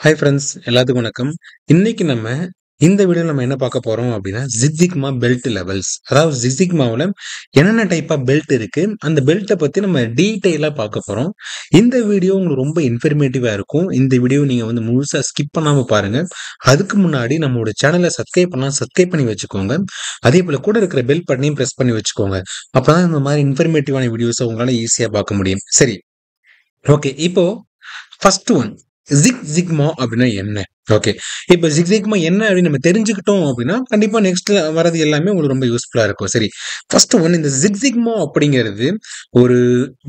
Hi friends, எல்லாத்துக்கும் வணக்கம். இன்னைக்கு இந்த வீடியோல நம்ம என்ன பார்க்க போறோம் அப்படின்னா, ஜிக் ஜிக்மா பெல்ட் லெவல்ஸ். அதாவது ஜிக் ஜிக்மாவுல என்னென்ன டைப் ஆஃப் பெல்ட் இருக்கு, அந்த பெல்ட்ட பத்தி நம்ம டீட்டெயிலா பார்க்க போறோம். இந்த வீடியோ உங்களுக்கு ரொம்ப இன்ஃபர்மேட்டிவா இருக்கும். இந்த வீடியோ நீங்க முழுசா ஸ்கிப் பண்ணாம பாருங்க. அதுக்கு முன்னாடி நம்மளோட சேனலை சப்ஸ்கிரைப் பண்ணலாம், சப்ஸ்கிரைப் பண்ணி வச்சுக்கோங்க. அதே போல கூட இருக்கிற பெல் பட்டனையும் பிரஸ் பண்ணி வச்சுக்கோங்க. அப்பதான் இந்த மாதிரி இன்ஃபர்மேட்டிவான வீடியோஸை உங்களால ஈஸியா பார்க்க முடியும். சரி, ஓகே. இப்போ ஃபர்ஸ்ட் ஒன், ஜிக் ஜிக்மா அப்படின்னா என்ன? ஓகே, இப்போ ஜிக் ஜிக்மா என்ன அப்படின்னு நம்ம தெரிஞ்சுக்கிட்டோம் அப்படின்னா கண்டிப்பா நெக்ஸ்ட் வரது எல்லாமே உங்களுக்கு ரொம்ப யூஸ்ஃபுல்லா இருக்கும். சரி, ஃபர்ஸ்ட் ஒன், இந்த ஜிக் ஜிக்மா அப்படிங்கிறது ஒரு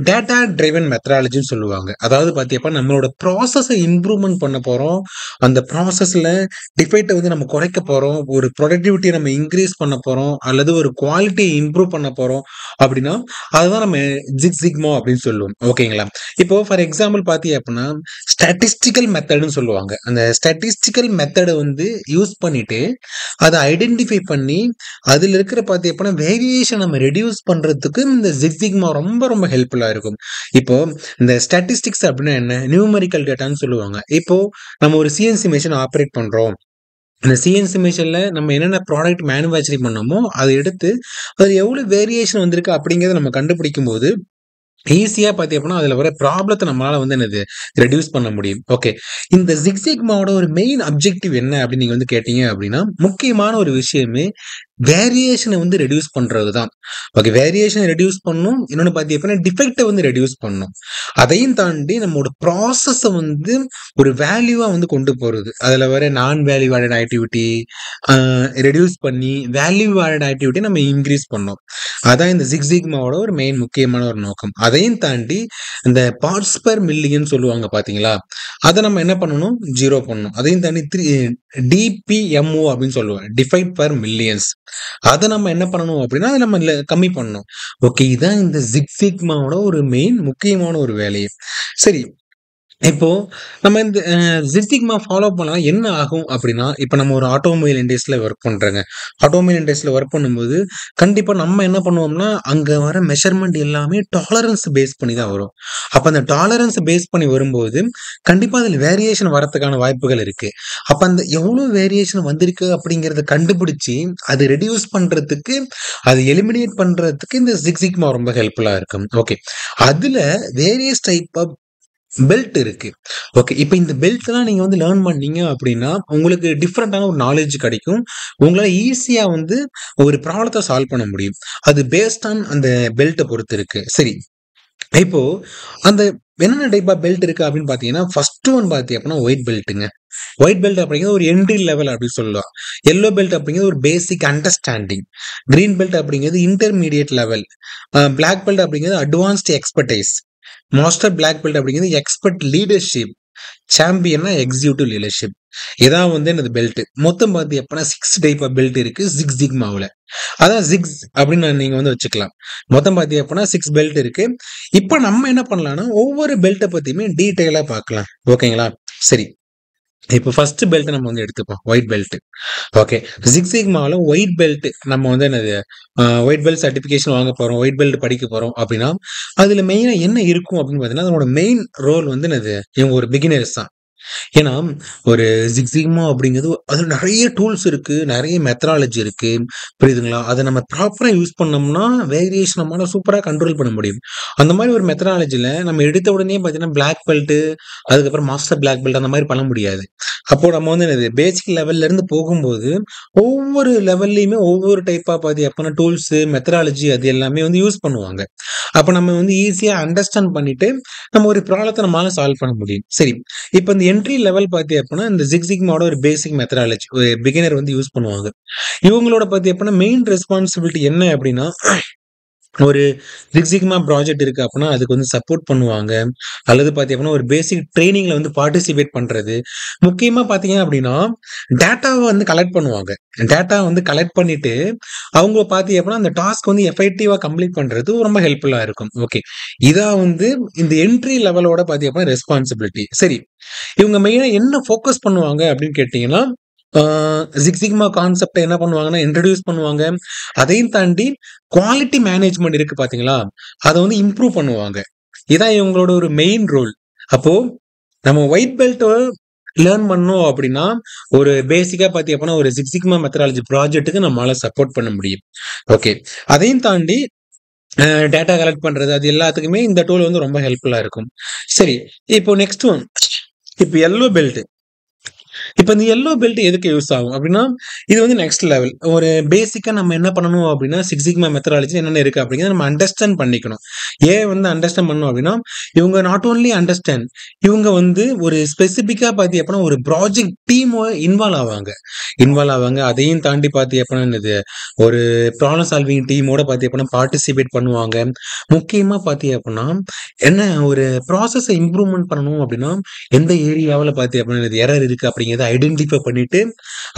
டேட்டா டிரைவன் மெத்தடாலஜின்னு சொல்லுவாங்க. அதாவது பாத்தியப்பா நம்மளோட ப்ராசஸை இம்ப்ரூவ்மெண்ட் பண்ண போறோம். அந்த ப்ராசஸ்ல டிஃபெக்ட்டை நம்ம குறைக்க போறோம். ஒரு ப்ரொடக்டிவிட்டியை நம்ம இன்க்ரீஸ் பண்ண போறோம், அல்லது ஒரு குவாலிட்டியை இம்ப்ரூவ் பண்ண போறோம் அப்படின்னா அதுதான் நம்ம ஜிக் ஜிக்மா அப்படின்னு சொல்லுவோம். ஓகேங்களா? இப்போ ஃபார் எக்ஸாம்பிள் பாத்தீங்க அப்படின்னா ஸ்டாட்டிஸ்டிக்கல் மெத்தட்னு சொல்லுவாங்க. அந்த ஸ்டாட்டிஸ்டிக்கல் மெத்தடை யூஸ் பண்ணிட்டு அதை ஐடென்டிஃபை பண்ணி அதுல இருக்கிற பாத்தீங்கன்னா வேரியேஷன் நம்ம ரெடியூஸ் பண்றதுக்கு இந்த ஜிக் ஜிக்மா ரொம்ப ரொம்ப ஹெல்ப்ஃபுல்லா இருக்கும். இப்போ இந்த ஸ்டாட்டிஸ்டிக்ஸ் அப்படின்னா என்ன? நியூமரிக்கல் டேட்டான்னு சொல்லுவாங்க. இப்போ நம்ம ஒரு சிஎன்சி மிஷின் ஆப்ரேட் பண்றோம். அந்த சிஎன்சி மிஷின்ல நம்ம என்னென்ன ப்ராடக்ட் மேனுஃபேக்சரிங் பண்ணோமோ அதை எடுத்து அது எவ்வளவு வேரியேஷன் வந்திருக்கு அப்படிங்கறத நம்ம கண்டுபிடிக்கும் போது ஈஸியா பாத்தீங்கன்னா அதுல வர ப்ராப்ளத்தை நம்மளால என்னது ரெடியூஸ் பண்ண முடியும். ஓகே, இந்த ஜிக் ஜிக்மாவோட ஒரு மெயின் அப்ஜெக்டிவ் என்ன அப்படின்னு நீங்க கேட்டீங்க அப்படின்னா முக்கியமான ஒரு விஷயமே வேரியேஷனை ரெடியூஸ் பண்றது தான். ஓகே, வேரியேஷனை ரெடியூஸ் பண்ணும். இன்னொன்னு பாத்தீங்கன்னா டிஃபெக்டை ரெடியூஸ் பண்ணும். அதையும் தாண்டி நம்மளோட ப்ராசஸை ஒரு வேல்யூவா கொண்டு போறது. அதுல வர நான் வேல்யூ ஆடட் ஆக்டிவிட்டி ரெடியூஸ் பண்ணி வேல்யூ ஆடட் ஆக்டிவிட்டி நம்ம இன்க்ரீஸ் பண்ணோம். அதான் இந்த ஜிக் ஜிக்மாவோட ஒரு மெயின் முக்கியமான ஒரு நோக்கம். அதையும் தாண்டி இந்த பார்ட்ஸ் பெர் மில்லியன் சொல்லுவாங்க பாத்தீங்களா, அதை நம்ம என்ன பண்ணணும்? 0 பண்ணணும். அதையும் தாண்டி டிபிஎம்ஓ அப்படின்னு சொல்லுவாங்க, டிஃபைட் பெர் மில்லியன்ஸ். அதை நம்ம என்ன பண்ணணும் அப்படின்னா அதை நம்ம கம்மி பண்ணணும். ஓகே, இதான் இந்த ஜிக் ஜிக்மாவோட ஒரு மெயின் முக்கியமான ஒரு வேலையை. சரி, இப்போ நம்ம இந்த ஜிக் ஜிக்மா ஃபாலோ பண்ணா என்ன ஆகும் அப்படின்னா, இப்போ நம்ம ஒரு ஆட்டோமொபைல் இண்டஸ்ட்ரியில ஒர்க் பண்றோங்க. ஆட்டோமொபைல் இண்டஸ்ட்ரியில ஒர்க் பண்ணும்போது கண்டிப்பா நம்ம என்ன பண்ணுவோம்னா அங்க வர மெஷர்மெண்ட் எல்லாமே டாலரன்ஸ் பேஸ் பண்ணி தான் வரும். அப்ப அந்த டாலரன்ஸ் பேஸ் பண்ணி வரும்போது கண்டிப்பா அதுல வேரியேஷன் வரதுக்கான வாய்ப்புகள் இருக்கு. அப்ப அந்த எவ்வளவு வேரியேஷன் வந்திருக்கு அப்படிங்கறத கண்டுபிடிச்சு அது ரெடியூஸ் பண்றதுக்கு, அது எலிமினேட் பண்றதுக்கு இந்த ஜிக் ஜிக்மா ரொம்ப ஹெல்ப்ஃபுல்லா இருக்கும். ஓகே, அதுல வேரியஸ் டைப் ஆஃப் பெல்ட் இருக்கு. ஓகே, இப்போ இந்த பெல்ட்லாம் நீங்க லேர்ன் பண்ணீங்க அப்படின்னா உங்களுக்கு டிஃப்ரெண்டான ஒரு நாலேஜ் கிடைக்கும். உங்களால ஈஸியா ஒரு ப்ராப்ளத்தை சால்வ் பண்ண முடியும். அது பேஸ்ட் ஆன் அந்த பெல்ட்டை பொறுத்து இருக்கு. சரி, இப்போ அந்த என்னென்ன டைப் ஆஃப் பெல்ட் இருக்கு அப்படின்னு பாத்தீங்கன்னா ஃபர்ஸ்ட் ஒன் பாத்தீங்கன்னா ஒயிட் பெல்ட்டுங்க. ஒயிட் பெல்ட் அப்படிங்கிறது ஒரு என்ட்ரி லெவல் அப்படின்னு சொல்லலாம். எல்லோ பெல்ட் அப்படிங்கிறது ஒரு பேசிக் அண்டர்ஸ்டாண்டிங். கிரீன் பெல்ட் அப்படிங்கிறது இன்டர்மீடியட் லெவல். பிளாக் பெல்ட் அப்படிங்கிறது advanced expertise. Master black belt அப்படிங்கிறது எக்ஸ்பர்ட் லீடர்ஷிப். சாம்பியன்னா எக்ஸிக்யூட்டிவ் லீடர்ஷிப். இதான் என்னது பெல்ட். மொத்தம் பார்த்து எப்பனா 6 டைப் ஆஃப் பெல்ட் இருக்கு ஜிக் ஜிக்மாவுல. அதான் ஜிக்ஸ் அப்படின்னு நீங்க வச்சுக்கலாம். மொத்தம் பார்த்து எப்பனா 6 பெல்ட் இருக்கு. இப்போ நம்ம என்ன பண்ணலாம்னா ஒவ்வொரு பெல்ட்டை பத்தியுமே டீட்டெயிலா பார்க்கலாம். ஓகேங்களா? சரி, இப்போ ஃபர்ஸ்ட் பெல்ட் நம்ம எடுத்துப்போம், ஒயிட் பெல்ட். ஓகே, ஜிக் ஜிக்மாவுல ஒயிட் பெல்ட் நம்ம என்னது ஒயிட் பெல்ட் சர்டிபிகேஷன் வாங்க போறோம், ஒயிட் பெல்ட் படிக்க போறோம் அப்படின்னா அதுல மெயினா என்ன இருக்கும் அப்படின்னு பாத்தீங்கன்னா அதனோட மெயின் ரோல் என்னது, இவங்க ஒரு பிகினர்ஸ் தான். ஏன்னா ஒரு ஜிக் ஜிக்மா அப்படிங்கிறது அது நிறைய டூல்ஸ் இருக்கு, நிறைய மெத்தடாலஜி இருக்கு. புரியுதுங்களா? அதை நம்ம ப்ராப்பரா யூஸ் பண்ணோம்னா வேரியேஷன் நம்மளால சூப்பரா கண்ட்ரோல் பண்ண முடியும். அந்த மாதிரி ஒரு மெத்தடாலஜில நம்ம எடுத்த உடனே பாத்தீங்கன்னா பிளாக் பெல்ட், அதுக்கப்புறம் மாஸ்டர் பிளாக் பெல்ட் அந்த மாதிரி பண்ண முடியாது. அப்போ நம்ம என்னது பேசிக் லெவல்ல இருந்து போகும்போது ஒவ்வொரு லெவல்லையுமே ஒவ்வொரு டைப்பா பாதி அப்பனா டூல்ஸ் மெத்தடாலஜி அது எல்லாமே யூஸ் பண்ணுவாங்க. அப்ப நம்ம ஈஸியா அண்டர்ஸ்டாண்ட் பண்ணிட்டு நம்ம ஒரு ப்ராப்ளத்தை நம்மளால சால்வ் பண்ண முடியும். சரி, இப்போ இந்த என்ட்ரி லெவல் பாத்தி அப்படின்னா இந்த ஜிக் ஜிக்மாவோட ஒரு பேசிக் மெத்தடாலஜி ஒரு பிகினர் யூஸ் பண்ணுவாங்க. இவங்களோட பாத்தி அப்படின்னா மெயின் ரெஸ்பான்சிபிலிட்டி என்ன அப்படின்னா ஒரு ஜிக் ஜிக்மா ப்ராஜெக்ட் இருக்கு அப்படின்னா அதுக்கு சப்போர்ட் பண்ணுவாங்க. அல்லது பாத்தீங்கன்னா ஒரு பேசிக் ட்ரைனிங்ல பார்ட்டிசிபேட் பண்றது. முக்கியமா பாத்தீங்க அப்படின்னா டேட்டாவை கலெக்ட் பண்ணுவாங்க. டேட்டா கலெக்ட் பண்ணிட்டு அவங்க பாத்தீங்க அப்படின்னா அந்த டாஸ்க் எஃபெக்டிவா கம்ப்ளீட் பண்றது ரொம்ப ஹெல்ப்ஃபுல்லா இருக்கும். ஓகே, இதான் இந்த என்ட்ரி லெவலோட பாத்தீங்க அப்படின்னா ரெஸ்பான்சிபிலிட்டி. சரி, இவங்க மெயினா என்ன ஃபோக்கஸ் பண்ணுவாங்க அப்படின்னு கேட்டீங்கன்னா ஜிக் ஜிக்மா கான்செப்ட் என்ன பண்ணுவாங்கன்னா இன்ட்ரடியூஸ் பண்ணுவாங்க. அதையும் தாண்டி குவாலிட்டி மேனேஜ்மெண்ட் இருக்கு பாத்தீங்களா, அதை இம்ப்ரூவ் பண்ணுவாங்க. இதான் இவங்களோட ஒரு மெயின் ரோல். அப்போ நம்ம ஒயிட் பெல்ட் லேர்ன் பண்ணோம் அப்படின்னா, ஒரு பேசிக்கா பாத்தீங்க அப்படின்னா, ஒரு சிக்ஸ் சிக்மா மெத்தடாலஜி ப்ராஜெக்ட்டுக்கு நம்மளால சப்போர்ட் பண்ண முடியும். ஓகே. அதையும் தாண்டி டேட்டா கலெக்ட் பண்றது, அது எல்லாத்துக்குமே இந்த டூல் வந்து ரொம்ப ஹெல்ப்ஃபுல்லா இருக்கும். சரி, இப்போ நெக்ஸ்ட் ஒன். இப்ப எல்லோ பெல்ட். இப்ப இந்த எல்லோ பெல்ட் எதுக்கு யூஸ் ஆகும் அப்படின்னா, இது வந்து நெக்ஸ்ட் லெவல். ஒரு பேசிக்கா நம்ம என்ன பண்ணணும் அப்படின்னா, சிக்ஸ் சிக்மா மெத்தடாலஜி என்னென்ன இருக்கு அப்படிங்கிறத நம்ம அண்டர்ஸ்டாண்ட் பண்ணிக்கணும். ஏன் வந்து அண்டர்ஸ்டாண்ட் பண்ணணும் அப்படின்னா, இவங்க நாட் ஒன்லி அண்டர்ஸ்டாண்ட், இவங்க வந்து ஒரு ஸ்பெசிஃபிக்கா பாத்தீங்க அப்படின்னா, ஒரு ப்ராஜெக்ட் டீமோட இன்வால்வ் ஆவாங்க. அதையும் தாண்டி பாத்தீங்க அப்படின்னா, என்னது ஒரு ப்ராப்ளம் சால்விங் டீமோட பாத்தீங்க அப்படின்னா, பார்ட்டிசிபேட் பண்ணுவாங்க. முக்கியமா பாத்தீங்க அப்படின்னா, என்ன ஒரு ப்ராசஸ இம்ப்ரூவ்மென்ட் பண்ணணும் அப்படின்னா, எந்த ஏரியாவுல பாத்தீங்க அப்படின்னா, இது எரர் இருக்கு அப்படிங்கிறத ஐடென்டிஃபை பண்ணிட்டு,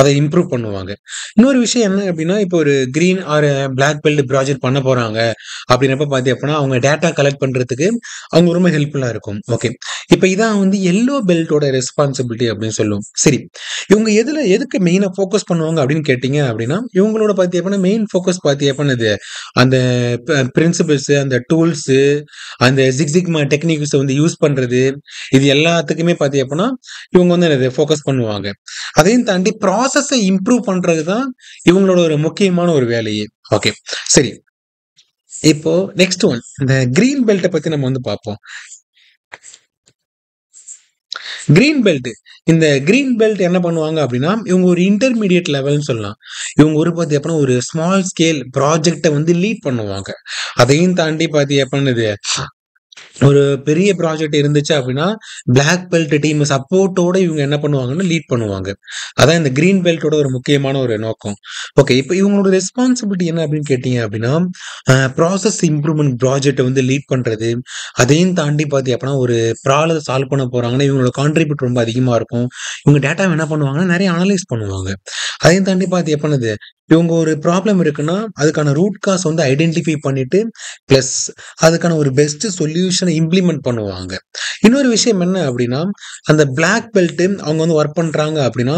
அத இம்ப்ரூவ் பண்ணுவாங்க. இன்னொரு விஷயம் என்ன அப்படின்னா, இப்போ ஒரு green or black belt project பண்ண போறாங்க அப்படின்றப்ப பாத்தீங்க அப்படின்னா, அவங்க டேட்டா கலெக்ட் பண்றதுக்கு அவங்க ரொம்ப ஹெல்ப்ஃபுல்லா இருக்கும். ஓகே. இப்ப இதான் வந்து எல்லோ பெல்ட்டோட ரெஸ்பான்சிபிலிட்டி அப்படின்னு சொல்லுவோம். சரி. இவங்க எதுக்கு மெயினா ஃபோக்கஸ் பண்ணுவாங்க அப்படின்னு கேட்டீங்க அப்படின்னா, இவங்களோட பாத்தீங்க அப்படின்னா, மெயின் ஃபோக்கஸ் பாத்தீங்க அப்படின்னா, இது அந்த பிரின்சிபிள்ஸ், அந்த டூல்ஸ், அந்த சிக்ஸ் சிக்மா டெக்னிக்ஸ் வந்து யூஸ் பண்றது, இது எல்லாத்துக்குமே பாத்தீங்க அப்படின்னா, இவங்க வந்து என்னது ஃபோக்கஸ் பண்ணுவாங்க. அதையும் தாண்டி ப்ராசஸ இம்ப்ரூவ் பண்றது தான் இவங்களோட ஒரு முக்கியமான ஒரு வேலையே. ஓகே. சரி. இப்போ நெக்ஸ்ட் ஒன். இந்த கிரீன் பெல்ட்ட பத்தி நம்ம வந்து பார்ப்போம். Green belt. இந்த கிரீன் பெல்ட் என்ன பண்ணுவாங்க அப்படின்னா, இவங்க ஒரு இன்டர்மீடியேட் லெவல்ன்னு சொல்லலாம். இவங்க ஒரு பாத்தீங்க அப்படின்னா, ஒரு ஸ்மால் ஸ்கேல் ப்ராஜெக்ட்ட வந்து லீட் பண்ணுவாங்க. அதையும் தாண்டி பாத்தீங்க அப்படின்னா, இது ஒரு பெரிய ப்ராஜெக்ட் இருந்துச்சு அப்படின்னா, பிளாக் பெல்ட் டீம் சப்போர்ட்டோட இவங்க என்ன பண்ணுவாங்கன்னா, லீட் பண்ணுவாங்க. அதான் இந்த கிரீன் பெல்ட்டோட ஒரு முக்கியமான ஒரு நோக்கம். ஓகே. இப்ப இவங்களோட ரெஸ்பான்சிபிலிட்டி என்ன அப்படின்னு கேட்டீங்க அப்படின்னா, ப்ராசஸ் இம்ப்ரூவ்மென்ட் ப்ராஜெக்ட்ட வந்து லீட் பண்றது. அதையும் தாண்டி பாத்தீங்க அப்படின்னா, ஒரு ப்ராப்ளத்த சால்வ் பண்ண போறாங்கன்னா, இவங்களோட கான்ட்ரிபியூட் ரொம்ப அதிகமா இருக்கும். இவங்க டேட்டாவ என்ன பண்ணுவாங்கன்னா, நெறைய அனலைஸ் பண்ணுவாங்க. அதையும் தாண்டி பாத்தீங்க அப்படின்னா, இவங்க ஒரு ப்ராப்ளம் இருக்குன்னா, அதுக்கான ரூட் காஸ் வந்து ஐடென்டிஃபை பண்ணிட்டு, பிளஸ் அதுக்கான ஒரு பெஸ்ட் சொல்யூஷன இம்ப்ளிமெண்ட் பண்ணுவாங்க. இன்னொரு விஷயம் என்ன அப்படின்னா, அந்த பிளாக் பெல்ட் அவங்க வந்து வொர்க் பண்றாங்க அப்படின்னா,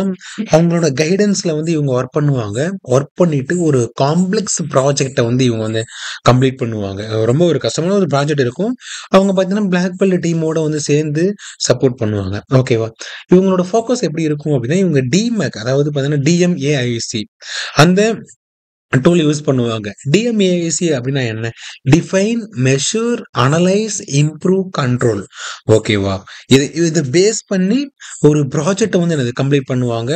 அவங்களோட கைடன்ஸ்ல வந்து இவங்க வொர்க் பண்ணுவாங்க. வொர்க் பண்ணிட்டு ஒரு காம்ப்ளெக்ஸ் ப்ராஜெக்ட்ட வந்து இவங்க வந்து கம்ப்ளீட் பண்ணுவாங்க. ரொம்ப ஒரு கஷ்டமான ஒரு ப்ராஜெக்ட் இருக்கும். அவங்க பார்த்தீங்கன்னா, பிளாக் பெல்ட் டீமோட வந்து சேர்ந்து சப்போர்ட் பண்ணுவாங்க. ஓகேவா? இவங்களோட ஃபோக்கஸ் எப்படி இருக்கும் அப்படின்னா, இவங்க டிமேக் அதாவது பார்த்தீங்கன்னா, டிஎம்ஏஐசி அந்த டூல் யூஸ் பண்ணுவாங்க. டிஎம்ஏஐசி அப்படின்னா என்ன? Define, measure, analyse, improve, control. ஓகேவா? இத பேஸ் பண்ணி ஒரு ப்ராஜெக்ட்ட வந்து என்னது கம்ப்ளீட் பண்ணுவாங்க.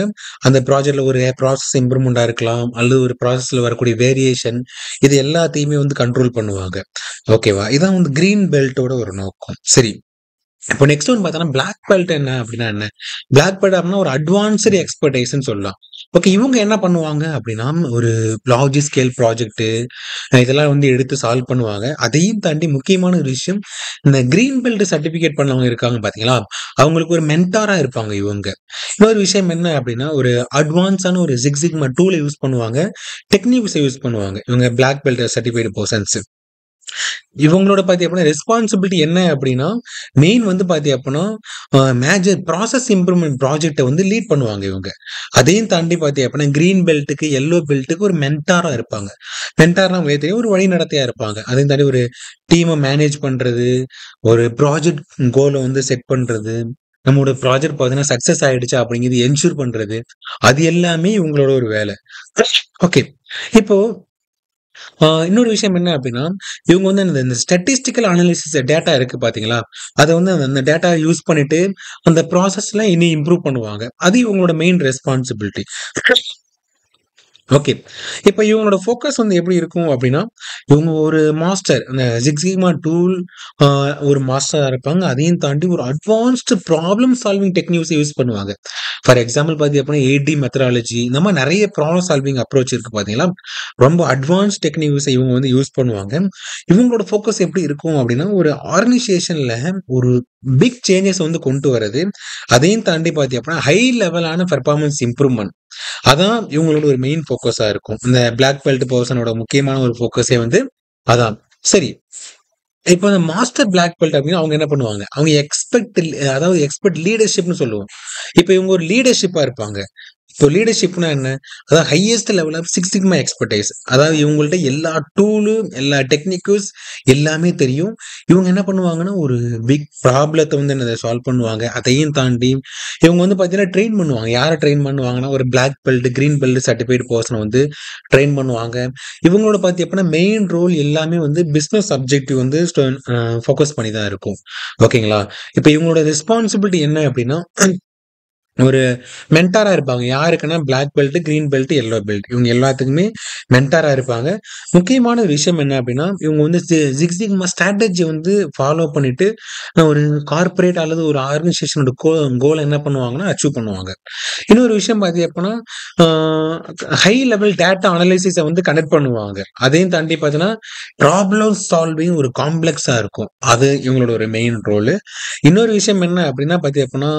அந்த ப்ராஜெக்ட்ல ஒரு ப்ராசஸ் இம்ப்ரூவ்மென்ட்டா இருக்கலாம். அல்லது ஒரு ப்ராசஸ்ல வரக்கூடிய வேரியேஷன் இது எல்லாத்தையுமே வந்து கண்ட்ரோல் பண்ணுவாங்க. ஓகேவா? இதான் வந்து கிரீன் பெல்ட்டோட ஒரு நோக்கம். சரி. இப்போ நெக்ஸ்ட் ஒன் பார்த்தோம்னா, பிளாக் பெல்ட் என்ன அப்படின்னா என்ன? பிளாக் பெல்ட் அப்படின்னா ஒரு அட்வான்ஸ்டு எக்ஸ்பர்டைஸ்ன்னு சொல்லலாம். ஓகே. இவங்க என்ன பண்ணுவாங்க அப்படின்னா, ஒரு லார்ஜ் ஸ்கேல் ப்ராஜெக்ட் இதெல்லாம் வந்து எடுத்து சால்வ் பண்ணுவாங்க. அதையும் தாண்டி முக்கியமான ஒரு விஷயம், இந்த கிரீன் பெல்ட் சர்டிஃபிகேட் பண்ணவங்க இருக்காங்க பார்த்தீங்களா? அவங்களுக்கு ஒரு மென்டாரா இருப்பாங்க இவங்க. இன்னொரு விஷயம் என்ன அப்படின்னா, ஒரு அட்வான்ஸான ஒரு சிக்ஸ் சிக்மா டூல யூஸ் பண்ணுவாங்க. டெக்னிக்ஸ யூஸ் பண்ணுவாங்க. இவங்க பிளாக் பெல்ட் சர்டிஃபைடு பெர்சன்ஸ். இவங்களோட பாத்தீங்க அப்படின்னா ரெஸ்பான்சிபிலிட்டி என்ன அப்படின்னா, மெயின் வந்து பாத்தீங்க அப்படின்னா, மேஜர் ப்ராசஸ் இம்ப்ரூவ்மென்ட் ப்ராஜெக்ட்ட வந்து லீட் பண்ணுவாங்க இவங்க. அதையும் தாண்டி பாத்தீங்க அப்படின்னா, கிரீன் பெல்ட்டுக்கு, எல்லோ பெல்ட்டுக்கு ஒரு மென்டாரா இருப்பாங்க. மென்டார்னா உங்களுக்கு தெரியும், ஒரு வழிநடத்தையா இருப்பாங்க. அதையும் தாண்டி ஒரு டீம மேனேஜ் பண்றது, ஒரு ப்ராஜெக்ட் கோல வந்து செட் பண்றது, நம்மளோட ப்ராஜெக்ட் பாத்தீங்கன்னா சக்சஸ் ஆயிடுச்சா அப்படிங்கிறது என்ஷூர் பண்றது. அது எல்லாமே இவங்களோட ஒரு வேலை. ஓகே. இப்போ இன்னொரு விஷயம் என்ன அப்படின்னா, இவங்க வந்து இந்த ஸ்டாட்டிஸ்டிக்கல் அனாலிசிஸ் டேட்டா இருக்கு பார்த்தீங்களா? அத வந்து அந்த டேட்டா யூஸ் பண்ணிட்டு, அந்த ப்ராசஸ்லாம் இனி இம்ப்ரூவ் பண்ணுவாங்க. அது இவங்களோட மெயின் ரெஸ்பான்சிபிலிட்டி. ஓகே. இப்ப இவங்களோட ஃபோக்கஸ் வந்து எப்படி இருக்கும் அப்படின்னா, இவங்க ஒரு மாஸ்டர் அந்த சிக்ஸ் சிக்மா டூல் அ ஒரு மாஸ்டரா இருப்பாங்க. அதையும் தாண்டி ஒரு advanced problem solving techniques use பண்ணுவாங்க. ஃபார் எக்ஸாம்பிள் பார்த்தீங்க அப்படின்னா, 8டி மெத்தடாலஜி இந்த மாரி நெறைய ப்ராப்ளம் சால்விங் அப்ரோச் இருக்கு பார்த்தீங்களா? ரொம்ப அட்வான்ஸ்ட் டெக்னிக்ஸ இவங்க வந்து யூஸ் பண்ணுவாங்க. இவங்களோட ஃபோக்கஸ் எப்படி இருக்கும் அப்படின்னா, ஒரு ஆர்கனைசேஷன்ல ஒரு பிக் சேஞ்சஸ் வந்து கொண்டு வரது. அதையும் தாண்டி பார்த்தீங்க அப்படின்னா, ஹை லெவலான பெர்ஃபார்மன்ஸ் இம்ப்ரூவ்மென்ட். அதான் இவங்களோட ஒரு மெயின் ஃபோக்கஸா இருக்கும். இந்த பிளாக் பெல்ட் பெர்சனோட முக்கியமான ஒரு ஃபோக்கஸே வந்து அதான். சரி. இப்ப இந்த மாஸ்டர் பிளாக் பெல்ட் அப்டின்னா அவங்க என்ன பண்ணுவாங்க? அவங்க அதாவது எக்ஸ்பெர்ட் லீடர்ஷிப்னு சொல்லுவோம். இப்ப இவங்க ஒரு லீடர்ஷிப்பா இருப்பாங்க. இப்போ லீடர்ஷிப்னா என்ன? அதாவது highest level of six sigma expertise. அதாவது இவங்கள்ட்ட எல்லா டூலும், எல்லா டெக்னிக்ஸ் எல்லாமே தெரியும். இவங்க என்ன பண்ணுவாங்கன்னா, ஒரு பிக் ப்ராப்ளத்த வந்து என்னது சால்வ் பண்ணுவாங்க. அதையும் தாண்டி இவங்க வந்து பார்த்தீங்கன்னா, ட்ரெயின் பண்ணுவாங்க. யார ட்ரெயின் பண்ணுவாங்கன்னா, ஒரு black belt, green belt certified பெர்சன வந்து ட்ரெயின் பண்ணுவாங்க. இவங்களோட பார்த்தீங்கன்னா, மெயின் ரோல் எல்லாமே வந்து பிசினஸ் அப்ஜெக்டிவ் வந்து ஃபோக்கஸ் பண்ணி தான் இருக்கும். ஓகேங்களா? இப்ப இவங்களோட ரெஸ்பான்சிபிலிட்டி என்ன அப்டின்னா, ஒரு மென்டாரா இருப்பாங்க. யாருக்குன்னா black belt, green belt, yellow belt. இவங்க எல்லாத்துக்குமே மென்டாரா இருப்பாங்க. முக்கியமான ஒரு விஷயம் என்ன அப்டின்னா, இவங்க வந்து சிக்ஸ் சிக்மா ஸ்ட்ராட்டஜி வந்து ஃபாலோ பண்ணிட்டு, ஒரு கார்ப்பரேட் அல்லது ஒரு ஆர்கனைசேஷனோட கோல் என்ன பண்ணுவாங்கன்னா, அச்சீவ் பண்ணுவாங்க. இன்னொரு விஷயம் பார்த்தீங்க அப்டின்னா, ஆ ஹை லெவல் டேட்டா அனலைசிஸ வந்து கனெக்ட் பண்ணுவாங்க. அதையும் தாண்டி பார்த்தீங்கன்னா, ப்ராப்ளம் சால்விங் ஒரு காம்ப்ளக்ஸா இருக்கும். அது இவங்களோட ஒரு மெயின் ரோலு. இன்னொரு விஷயம் என்ன அப்டின்னா பார்த்தீங்க அப்டின்னா,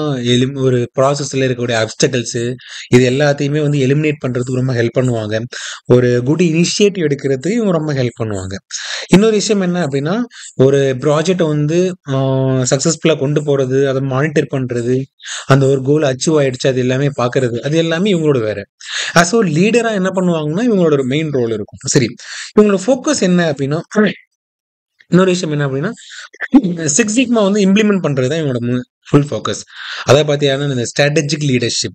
ஒரு ப்ராசஸ்ல இருக்கக்கூடிய அப்ஸ்டக்கிள்ஸ் இது எல்லாத்தையுமே வந்து எலிமினேட் பண்றதுக்கு ரொம்ப ஹெல்ப் பண்ணுவாங்க. ஒரு குட் இனிஷியேட்டிவ் எடுக்கிறதுக்கு இவங்க ரொம்ப ஹெல்ப் பண்ணுவாங்க. இன்னொரு விஷயம் என்ன அப்டின்னா, ஒரு ப்ராஜெக்ட்ட வந்து சக்சஸ்ஃபுல்லா கொண்டு போறது, அத மானிட்டர் பண்றது, அந்த ஒரு கோல் அச்சீவ் ஆயிடுச்சு அது எல்லாமே பார்க்கறது. அது எல்லாமே இவங்களோட வேல. ஆஸ் ஒரு லீடரா என்ன பண்ணுவாங்கன்னா, இவங்களோட ஒரு மெயின் ரோல் இருக்கும். சரி. இவங்களோட ஃபோக்கஸ் என்ன அப்டின்னா, இன்னொரு விஷயம் என்ன அப்டின்னா, சிக்ஸ் சிக்மா வந்து இம்ப்ளிமெண்ட் பண்றது தான் இவங்களோட ஃபுல் ஃபோக்கஸ். அதாவது பார்த்தீங்கன்னா, இந்த strategic leadership,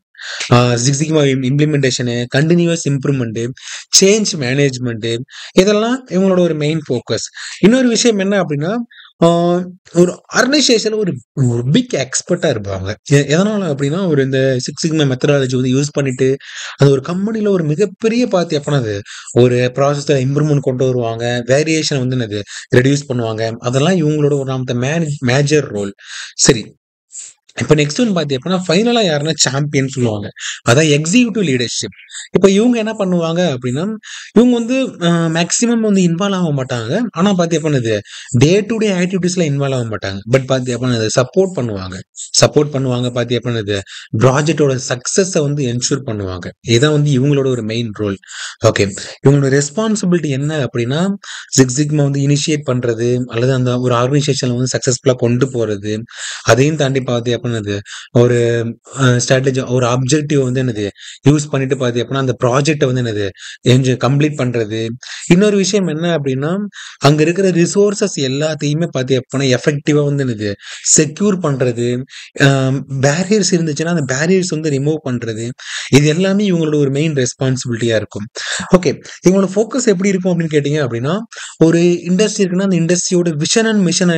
six sigma implementation, continuous improvement, change management இதெல்லாம் இவங்களோட ஒரு மெயின் ஃபோக்கஸ். இன்னொரு விஷயம் என்ன அப்டின்னா, ஆ ஒரு ஆர்கனைசேஷன்ல ஒரு ஒரு பிக் எக்ஸ்பர்ட்டா இருப்பாங்க. எதனால அப்டின்னா, ஒரு இந்த சிக்ஸ் சிக்மா மெத்தடாலஜி வந்து யூஸ் பண்ணிட்டு, அது ஒரு கம்பெனில ஒரு மிகப்பெரிய பார்த்து எப்பனா அது ஒரு ப்ராசஸ்ல இம்ப்ரூவ்மென்ட் கொண்டு வருவாங்க. வேரியேஷன் வந்து என்னது ரெடியூஸ் பண்ணுவாங்க. அதெல்லாம் இவங்களோட one of the major role. சரி. இப்ப நெக்ஸ்ட் ஒன் பார்த்தீங்க அப்படின்னா, ஃபைனலா யாருன்னா சாம்பியன் சொல்லுவாங்க. அதான் எக்ஸிக்யூட்டிவ் லீடர்ஷிப். இப்ப இவங்க என்ன பண்ணுவாங்க அப்படின்னா, இவங்க வந்து மேக்ஸிமம் வந்து இன்வால்வ் ஆக மாட்டாங்க. ஆனா பார்த்தீங்க அப்படின்னா, இது டே டு டே ஆக்டிவிட்டீஸ்ல இன்வால்வ் ஆக மாட்டாங்க. பட் பார்த்தீங்க அப்படின்னா, இத சப்போர்ட் பண்ணுவாங்க. சப்போர்ட் பண்ணுவாங்க பார்த்தீங்க அப்படின்னா, இது ப்ராஜெக்ட்டோட சக்சஸ வந்து என்ஷூர் பண்ணுவாங்க. இதான் வந்து இவங்களோட ஒரு மெயின் ரோல். ஓகே. இவங்களோட ரெஸ்பான்சிபிலிட்டி என்ன அப்படின்னா, சிக்ஸ் சிக்மா வந்து இனிஷியேட் பண்றது, அல்லது அந்த ஒரு ஆர்கனைசேஷன்ல வந்து சக்சஸ்ஃபுல்லா கொண்டு போறது. அதையும் தாண்டி பார்த்தீங்க அப்படின்னா, என்னது ஒரு ஸ்ட்ராட்டஜி ஒரு ஆப்ஜெக்டிவ் வந்து என்னது யூஸ் பண்ணிட்டு பார்த்தீங்க அப்படின்னா, அந்த ப்ராஜெக்ட்ட வந்து என்னது கம்ப்ளீட் பண்றது. இன்னொரு விஷயம் என்ன அப்படின்னா, அங்க இருக்கிற ரிசோர்ஸஸ் எல்லாத்தையுமே பார்த்தீங்க அப்படின்னா, எஃபெக்டிவா வந்து என்னது செக்யூர் பண்றது. அ பேரியர்ஸ் இருந்துச்சுன்னா, அந்த பேரியர்ஸ் வந்து ரிமூவ் பண்றது. இது எல்லாமே இவங்களோட ஒரு மெயின் ரெஸ்பான்சிபிலிட்டியா இருக்கும். ஓகே. இவங்களோட ஃபோக்கஸ் எப்படி இருக்கும் அப்படின்னு கேட்டீங்க அப்படின்னா, ஒரு இண்டஸ்ட்ரி இருக்குன்னா, அந்த இண்டஸ்ட்ரியோட விஷன் அண்ட் மிஷன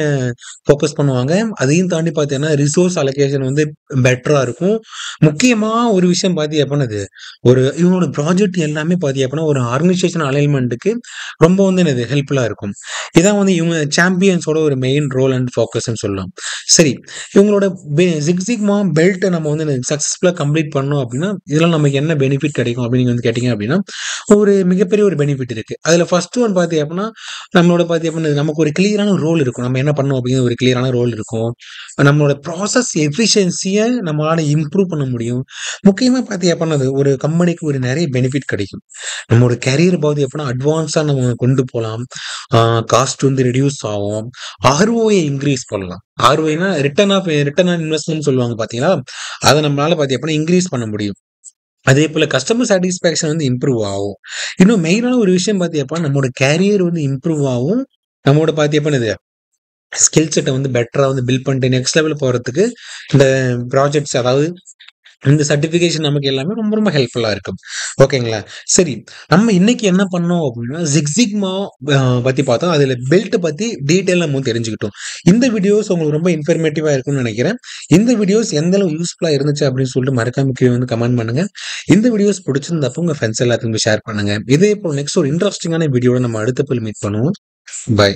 ஃபோக்கஸ் பண்ணுவாங்க. அதையும் தாண்டி பார்த்தீங்கன்னா, ரிசோர்ஸ் அலோகேஷன் வந்து பெட்டரா இருக்கும். முக்கியமா ஒரு விஷயம் பார்த்தீங்க அப்படின்னா, இது ஒரு இவங்களோட ப்ராஜெக்ட் எல்லாமே பார்த்தீங்க அப்படின்னா, ஒரு ஆர்கனைசேஷன் அலைன்மென்ட்க்கு ரொம்ப வந்து என்னது ஹெல்ப்ஃபுல்லா இருக்கும். இதான் வந்து இவங்க சாம்பியன்ஸோட ஒரு மெயின் ரோல் அண்ட் ஃபோக்கஸ்ன்னு சொல்லலாம். சரி, இவங்களோட சிக்ஸ் சிக்மா பெல்ட்ட நம்ம வந்து சக்சஸ்ஃபுல்லா கம்ப்ளீட் பண்ணோம் அப்படின்னா, இதெல்லாம் நமக்கு என்ன பெனிஃபிட் கிடைக்கும் அப்படின்னு நீங்க வந்து கேட்டீங்க அப்படின்னா, ஒரு மிகப்பெரிய ஒரு பெனிஃபிட் இருக்கு. அதுல ஃபர்ஸ்ட் ஒன் பார்த்தீங்க அப்படின்னா, நம்மளோட பார்த்தீங்க அப்படின்னா, நமக்கு ஒரு கிளியரான ரோல் இருக்கும். நம்ம என்ன பண்ணணும் அப்படிங்கிற ஒரு கிளியரான ரோல் இருக்கும். நம்மளோட ப்ராசஸ் எஃபிஷியன்சிய நம்மளால இம்ப்ரூவ் பண்ண முடியும். முக்கியமா பார்த்தீங்க அப்படின்னா, அது ஒரு கம்பெனிக்கு ஒரு நெறைய பெனிஃபிட் கிடைக்கும். நம்மளோட கேரியர் பார்த்தீங்க அப்படின்னா, அட்வான்ஸா நம்ம கொண்டு போலாம். ஆ காஸ்ட் வந்து ரெடியூஸ் ஆகும். ஆர்ஓஐ இன்கிரீஸ் பண்ணலாம். ஆர்ஓஐனா ரிட்டர்ன் ஆன் இன்வெஸ்ட்மென்ட் சொல்லுவாங்க பார்த்தீங்களா? அத நம்மளால பார்த்தீங்க அப்படின்னா, இன்கிரீஸ் பண்ண முடியும். அதேபோல கஸ்டமர் சாட்டிஸ்ஃபேக்ஷன் வந்து இம்ப்ரூவ் ஆகும். இன்னும் மெயினான ஒரு விஷயம் பார்த்தீங்க அப்படின்னா, நம்மோட கேரியர் வந்து இம்ப்ரூவ் ஆகும். நம்மோட பார்த்தீங்க அப்படின்னா, இது ஸ்கில் செட்ட வந்து பெட்டரா வந்து பில்ட் பண்ணிட்டு நெக்ஸ்ட் லெவல் போறதுக்கு இந்த ப்ராஜெக்ட்ஸ் அதாவது இந்த சர்டிஃபிகேஷன் நமக்கு எல்லாமே ரொம்ப ரொம்ப ஹெல்ப்ஃபுல்லா இருக்கும். ஓகேங்களா? சரி. நம்ம இன்னைக்கு என்ன பண்ணோம் அப்டின்னா, சிக்மா பத்தி பார்த்தோம். அதுல பெல்ட் பத்தி டீட்டெயிலா நம்ம தெரிஞ்சுக்கிட்டோம். இந்த வீடியோஸ் உங்களுக்கு ரொம்ப இன்ஃபர்மேட்டிவா இருக்கும்னு நெனைக்கிறேன். இந்த வீடியோஸ் எந்த அளவு யூஸ்ஃபுல்லா இருந்துச்சு அப்படின்னு சொல்லிட்டு மறக்காம கீழ வந்து கமெண்ட் பண்ணுங்க. இந்த வீடியோஸ் பிடிச்சிருந்தப்ப உங்க ஃப்ரெண்ட்ஸ் எல்லாத்துக்கும் ஷேர் பண்ணுங்க. இதே போல நெக்ஸ்ட் ஒரு இன்ட்ரஸ்டிங்கான வீடியோல நம்ம அடுத்த மீட் பண்ணுவோம். பை.